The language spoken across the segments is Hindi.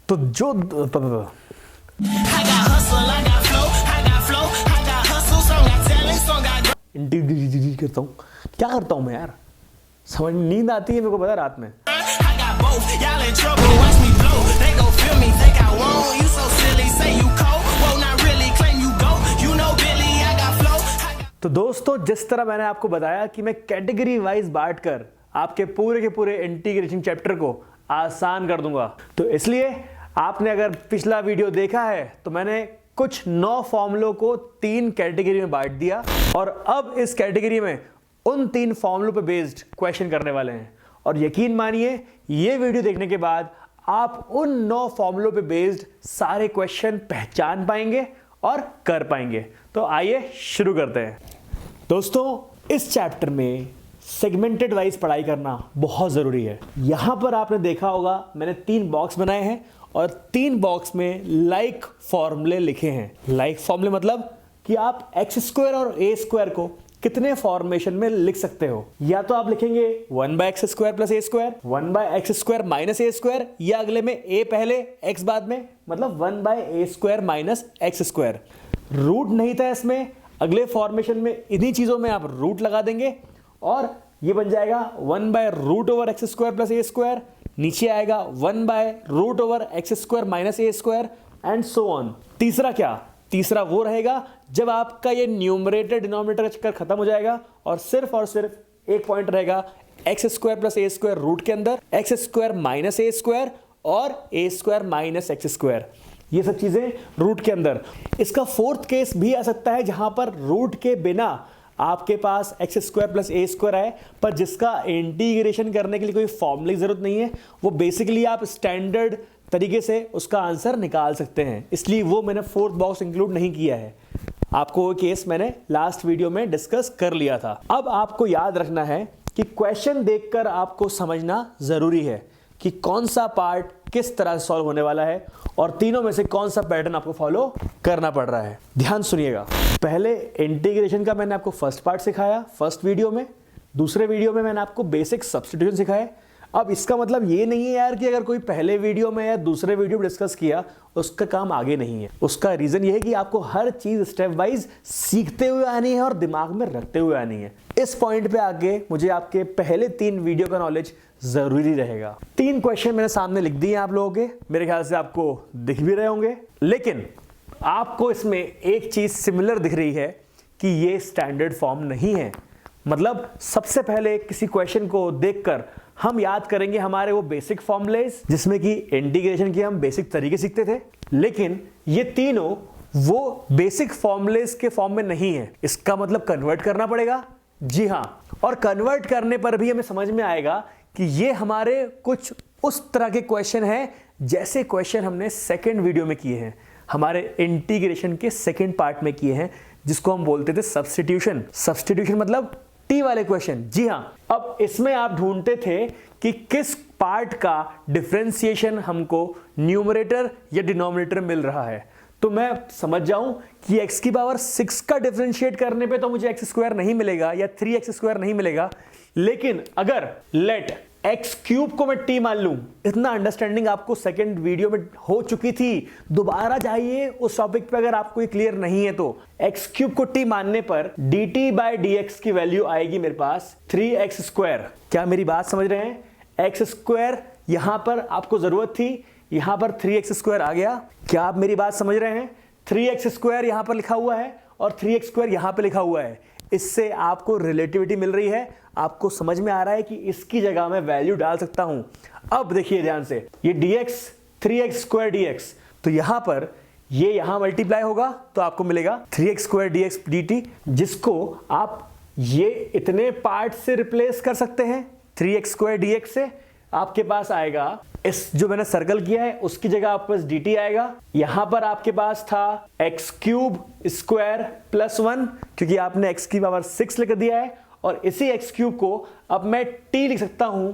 तो जो इंटीग्रेट करता हूँ, क्या करता हूँ मैं यार, समझ नींद आती है मेरे को पता रात में। तो दोस्तों जिस तरह मैंने आपको बताया कि मैं कैटेगरी वाइज बांट कर आपके पूरे के पूरे इंटीग्रेशन चैप्टर को आसान कर दूंगा, तो इसलिए आपने अगर पिछला वीडियो देखा है तो मैंने कुछ 9 फॉर्मूलों को 3 कैटेगरी में बांट दिया और अब इस कैटेगरी में उन 3 फॉर्मूलों पे बेस्ड क्वेश्चन करने वाले हैं। और यकीन मानिए ये वीडियो देखने के बाद आप उन 9 फॉर्मूलों पे बेस्ड सारे क्वेश्चन पहचान पाएंगे और कर पाएंगे। तो आइए शुरू करते हैं। दोस्तों इस चैप्टर में सेगमेंटेड वाइज पढ़ाई करना बहुत ज़रूरी है। यहां पर आपने देखा होगा मैंने 3 बॉक्स बनाए हैं और 3 बॉक्स में लाइक फॉर्मूले लिखे हैं। लाइक फॉर्मूले मतलब कि आप एक्स स्क्वायर और ए स्क्वायर को कितने फॉर्मेशन में लिख सकते हो। या तो आप लिखेंगे 1/x square plus a square, 1/x square minus A square, या अगले में ए पहले x बाद में, मतलब 1/a square minus x square. Root नहीं था इसमें, अगले फॉर्मेशन में इन्हीं चीजों में आप रूट लगा देंगे और ये बन जाएगा 1/√x square plus a square, नीचे आएगा 1/√x square minus A square and so on. तीसरा क्या, तीसरा वो रहेगा जब आपका ये न्यूमरेटर डिनोमिनेटर का चक्कर खत्म हो जाएगा और सिर्फ एक पॉइंट रहेगा x square plus a square root के अंदर, एक्स स्क्वायर माइनस ए स्क्वायर और ए स्क्वायर माइनस एक्स स्क्वायर, ये सब चीजें रूट के अंदर। इसका फोर्थ केस भी आ सकता है जहां पर रूट के बिना आपके पास x square plus a square है, पर जिसका इंटीग्रेशन करने के लिए कोई फॉर्मूले की जरूरत नहीं है, वो बेसिकली आप स्टैंडर्ड तरीके से उसका आंसर निकाल सकते हैं, इसलिए वो मैंने फोर्थ बॉक्स इंक्लूड नहीं किया है। आपको वो केस मैंने लास्ट वीडियो में डिस्कस कर लिया था। अब आपको याद रखना है कि क्वेश्चन देखकर आपको समझना जरूरी है कि कौन सा पार्ट किस तरह से सॉल्व होने वाला है और तीनों में से कौन सा पैटर्न आपको फॉलो करना पड़ रहा है। ध्यान सुनिएगा, पहले इंटीग्रेशन का मैंने आपको फर्स्ट पार्ट सिखाया फर्स्ट वीडियो में, दूसरे वीडियो में मैंने आपको बेसिक सब्स्टिट्यूशन सिखाया। अब इसका मतलब ये नहीं है यार कि अगर कोई पहले वीडियो में या दूसरे वीडियो में डिस्कस किया उसका काम आगे नहीं है। उसका रीजन ये है कि आपको हर चीज स्टेप वाइज सीखते हुए आनी है और दिमाग में रखते हुए आनी है। इस पॉइंट पे आगे मुझे आपके पहले 3 वीडियो का नॉलेज जरूरी रहेगा। 3 क्वेश्चन मैंने सामने लिख दिए आप लोगों के, मेरे ख्याल से आपको दिख भी रहे होंगे, लेकिन आपको इसमें एक चीज सिमिलर दिख रही है कि ये स्टैंडर्ड फॉर्म नहीं है। मतलब सबसे पहले किसी क्वेश्चन को देखकर हम याद करेंगे हमारे वो बेसिक फॉर्मूलेज जिसमें कि इंटीग्रेशन की हम बेसिक तरीके सीखते थे, लेकिन ये तीनों वो बेसिक फॉर्मूलेज के फॉर्म में नहीं है। इसका मतलब कन्वर्ट करना पड़ेगा। जी हां, और कन्वर्ट करने पर भी हमें समझ में आएगा कि ये हमारे कुछ उस तरह के क्वेश्चन हैं जैसे क्वेश्चन हमने सेकेंड वीडियो में किए हैं, हमारे इंटीग्रेशन के सेकेंड पार्ट में किए हैं, जिसको हम बोलते थे सब्स्टिट्यूशन। सब्स्टिट्यूशन मतलब टी वाले क्वेश्चन। जी हां, अब इसमें आप ढूंढते थे कि किस पार्ट का डिफरेंशिएशन हमको न्यूमरेटर या डिनोमिनेटर मिल रहा है। तो मैं समझ जाऊं कि x की पावर 6 का डिफरेंशिएट करने पे तो मुझे एक्स स्क्वायर नहीं मिलेगा या 3x स्क्वायर नहीं मिलेगा, लेकिन अगर लेट एक्स क्यूब को मैं टी मान लूं, इतना अंडरस्टैंडिंग आपको सेकंड वीडियो में हो चुकी थी। दोबारा जाइए उस टॉपिक पे अगर आपको ये क्लियर नहीं है तो। एक्स क्यूब को टी मानने पर dt बाई dx की वैल्यू आएगी मेरे पास 3x स्क्वायर। क्या मेरी बात समझ रहे हैं? एक्स स्क्वायर यहां पर आपको जरूरत थी, यहां पर 3x स्क्वायर आ गया। क्या आप मेरी बात समझ रहे हैं? 3x स्क्वायर यहां पर लिखा हुआ है और 3x स्क्वायर यहां पर लिखा हुआ है, इससे आपको रिलेटिविटी मिल रही है, आपको समझ में आ रहा है कि इसकी जगह मैं वैल्यू डाल सकता हूं। अब देखिए ध्यान से, ये dx 3x स्क्वायर dx, तो यहां पर ये यहां मल्टीप्लाई होगा तो आपको मिलेगा 3x स्क्वायर dx dt, जिसको आप ये इतने पार्ट से रिप्लेस कर सकते हैं। 3x स्क्वायर dx से आपके पास आएगा, इस जो मैंने सर्कल किया है उसकी जगह आपके पास dt आएगा। यहां पर आपके पास था x क्यूब स्क्वायर प्लस 1, क्योंकि आपने x की पावर 6 लिख दिया है, और इसी x क्यूब को अब मैं t लिख सकता हूं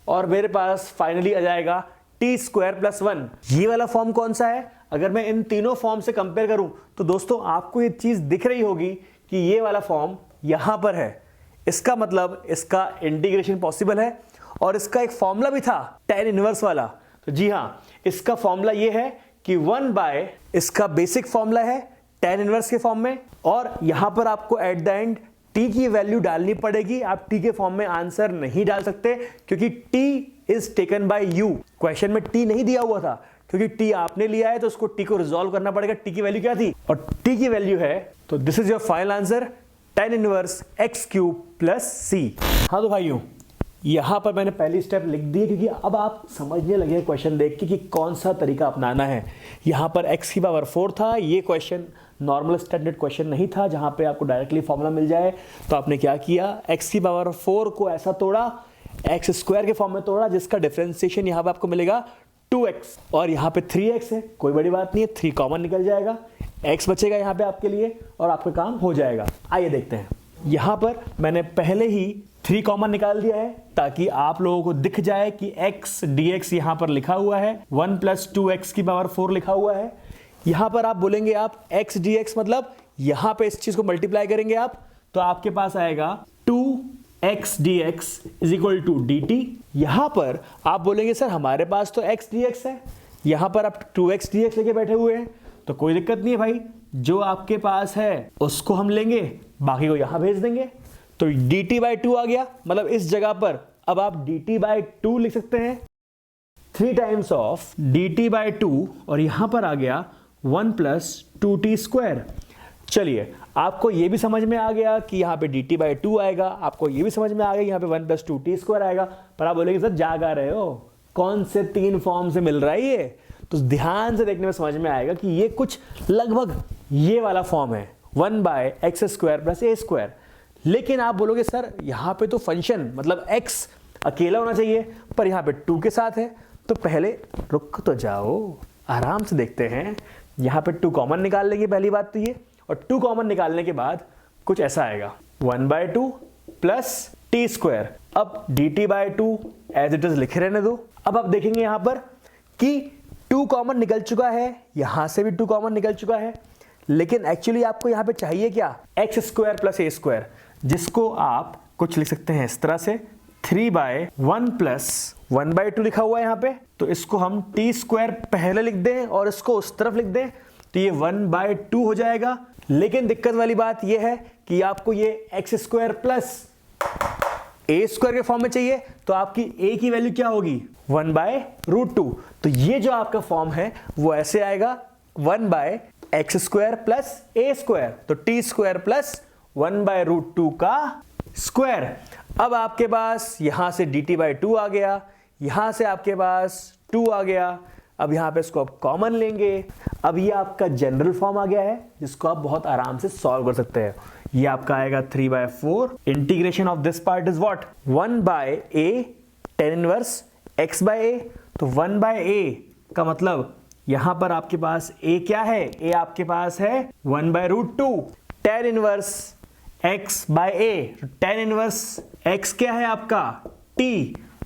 और मेरे पास फाइनली आ जाएगा t स्क्वायर प्लस 1। ये वाला फॉर्म कौन सा है? अगर मैं इन तीनों फॉर्म से कंपेयर करूं तो दोस्तों आपको ये चीज दिख रही होगी कि ये वाला फॉर्म यहां पर है। इसका मतलब इसका इंटीग्रेशन पॉसिबल है और इसका एक फॉर्मूला भी था tan इनवर्स वाला। तो जी हाँ, इसका फॉर्मूला ये है कि 1 बाय इसका बेसिक फॉर्मूला है tan इनवर्स के फॉर्म में, और यहां पर आपको एट द एंड t की वैल्यू डालनी पड़ेगी। आप t के फॉर्म में आंसर नहीं डाल सकते क्योंकि t is taken by you. Question में t नहीं दिया हुआ था, क्योंकि t आपने लिया है तो उसको t को रिजॉल्व करना पड़ेगा। t की वैल्यू क्या थी और t की वैल्यू है, तो this is your final answer tan inverse x cube plus c। हाँ तो भाइयों, यहां पर मैंने पहली स्टेप लिख दी है क्योंकि अब आप समझने लगे क्वेश्चन देख के कि कौन सा तरीका अपनाना है। यहां पर x की पावर 4 था, ये क्वेश्चन नॉर्मल स्टैंडर्ड क्वेश्चन नहीं था जहां पे आपको डायरेक्टली फॉर्मूला मिल जाए। तो आपने क्या किया, x की पावर 4 को ऐसा तोड़ा, x स्क्वायर के फॉर्म में तोड़ा, जिसका डिफरेंशिएशन यहां पे आपको मिलेगा 2x, और यहां पे 3x है, कोई बड़ी बात नहीं है, 3 कॉमन निकल जाएगा, x बचेगा यहां पे आपके लिए और आपका काम हो जाएगा। आइए देखते हैं, यहां पर मैंने पहले ही 3 कॉमन निकाल दिया है ताकि आप लोगों को दिख जाए कि x dx यहां पर लिखा हुआ है, 1 प्लस 2x की पावर 4 लिखा हुआ है। यहां पर आप बोलेंगे आप x dx मतलब यहां पे इस चीज को मल्टीप्लाई करेंगे आप, तो आपके पास आएगा 2x dx is equal to dt। यहां पर आप बोलेंगे सर हमारे पास तो x dx है, यहां पर आप 2x dx लेके बैठे हुए हैं, तो कोई दिक्कत नहीं है भाई, जो आपके पास है उसको हम लेंगे, बाकी को यहां भेज देंगे। तो dt बाई 2 आ गया, मतलब इस जगह पर अब आप dt बाई 2 लिख सकते हैं, 3 टाइम्स ऑफ dt बाई 2, और यहां पर आ गया 1 प्लस 2t स्क्वायर। चलिए, आपको यह भी समझ में आ गया कि यहां पे dt बाई 2 आएगा, आपको यह भी समझ में आ गया यहां पे 1 प्लस 2t स्क्वायर आएगा। पर आप बोलेंगे सर जागा रहे हो, कौन से 3 फॉर्म से मिल रहा है ये? तो ध्यान से देखने में समझ में आएगा कि ये कुछ लगभग ये वाला फॉर्म है, 1 by x square plus a square. लेकिन आप बोलोगे सर यहां पे तो फंक्शन मतलब x अकेला होना चाहिए, पर यहां पे 2 के साथ है, तो पहले रुक तो जाओ, आराम से देखते हैं। यहां पे 2 कॉमन निकाल लेंगे, पहली बात तो ये, और 2 कॉमन निकालने के बाद कुछ ऐसा आएगा, 1 बाय 2 प्लस टी स्क्वायर। अब dt by 2 as it is लिखे रहने दो। अब आप देखेंगे यहां पर कि 2 कॉमन निकल चुका है, यहां से भी 2 कॉमन निकल चुका है, लेकिन एक्चुअली आपको यहां पे चाहिए क्या, x square plus a square, जिसको आप कुछ लिख सकते हैं इस तरह से, 3 बाय 1 प्लस 1 बाय 2 लिखा हुआ है यहां पे, तो इसको हम टी स्क्वायर पहले लिख दें और इसको उस तरफ लिख दें, तो ये 1 बाय 2 हो जाएगा। लेकिन दिक्कत वाली बात ये है कि आपको ये x square plus a square के फॉर्म में चाहिए, तो आपकी ए की वैल्यू क्या होगी, 1 बाय रूट 2। तो ये जो आपका फॉर्म है वो ऐसे आएगा, 1 by x square plus a square, तो t square plus 1 by root 2 का स्क्वायर। अब आपके पास यहां से dt बाई 2 आ गया, यहां से आपके पास 2 आ गया, अब यहां पे इसको आप कॉमन लेंगे। अब ये आपका जनरल फॉर्म आ गया है जिसको आप बहुत आराम से सॉल्व कर सकते हैं। ये आपका आएगा 3 by 4, integration of this part is what, 1 by a tan inverse x by a, तो 1 बाय a का मतलब यहां पर आपके पास a क्या है, a आपके पास है 1 by root 2 tan inverse x by a, tan inverse x क्या है आपका t,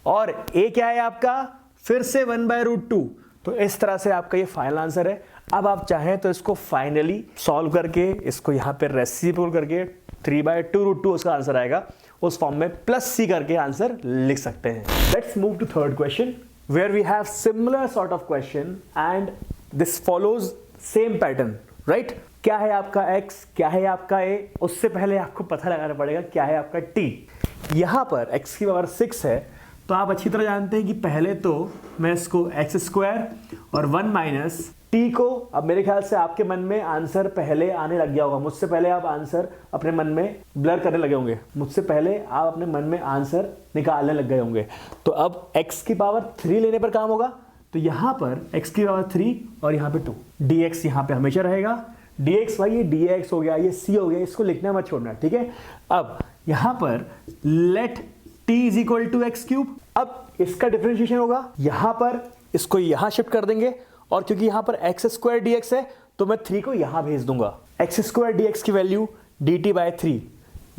और a क्या है आपका फिर से 1 बाय रूट 2। तो इस तरह से आपका ये फाइनल आंसर है। अब आप चाहें तो इसको फाइनली सॉल्व करके इसको यहां पे रेसिप्रोकल करके 3 बाय 2 रूट 2 उसका आंसर आएगा, उस फॉर्म में प्लस c करके आंसर लिख सकते हैं। Let's move to third question where we have similar sort of question and this follows same pattern, right. क्या है आपका x, क्या है आपका a, उससे पहले आपको पता लगाना पड़ेगा क्या है आपका t। यहां पर x की पावर 6 है, तो आप अच्छी तरह जानते हैं कि पहले तो मैं इसको एक्स स्क्वायर और 1 माइनस टी को, अब मेरे ख्याल से आपके मन में आंसर पहले आने लग गया होगा, मुझसे पहले आप आंसर अपने मन में ब्लर करने लगे होंगे, मुझसे पहले आप अपने मन में आंसर निकालने लग गए होंगे। तो अब x की पावर 3 लेने पर काम होगा, तो यहां पर x की पावर 3 और यहां पे 2, dx यहां पे हमेशा रहेगा, dx भाई ये dx हो गया, ये c हो गया, इसको लिखना मत छोड़ना, ठीक है। अब यहां पर let t is equal to x cube, अब इसका डिफरेंशिएशन होगा, यहां पर इसको यहां शिफ्ट कर देंगे, और क्योंकि यहां पर एक्स स्क्वायर dx है तो मैं 3 को यहां भेज दूंगा, एक्स स्क्वायर dx की वैल्यू dt बाय 3,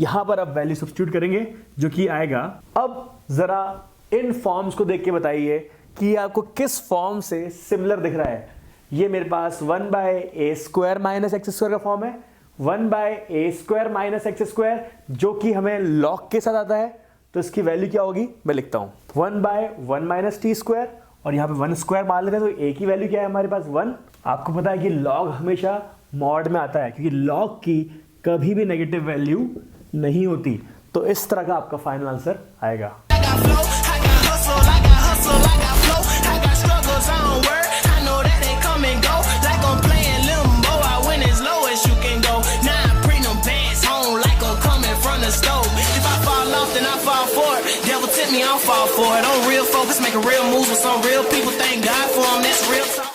यहां पर अब वैल्यू सब्स्टिट्यूट करेंगे जो कि आएगा। अब जरा इन फॉर्म्स को देख के बताइए कि आपको किस फॉर्म से सिमिलर दिख रहा है। ये मेरे पास 1 बाय ए स्क्वायर माइनस एक्स स्क्वायर का फॉर्म है, 1 बाय ए स्क्वायर माइनस एक्स स्क्वायर जो कि हमें लॉग के साथ आता है, तो इसकी वैल्यू क्या होगी मैं लिखता हूं, 1 बाय 1 माइनस टी स्क्वायर और यहाँ पे 1 स्क्वायर मान लेते हैं, तो ए की वैल्यू क्या है हमारे पास 1। आपको पता है कि लॉग हमेशा मॉड में आता है, क्योंकि लॉग की कभी भी नेगेटिव वैल्यू नहीं होती। तो इस तरह का आपका फाइनल आंसर आएगा। I'll fall for it. On real focus, making real moves with some real people. Thank God for them. That's real talk.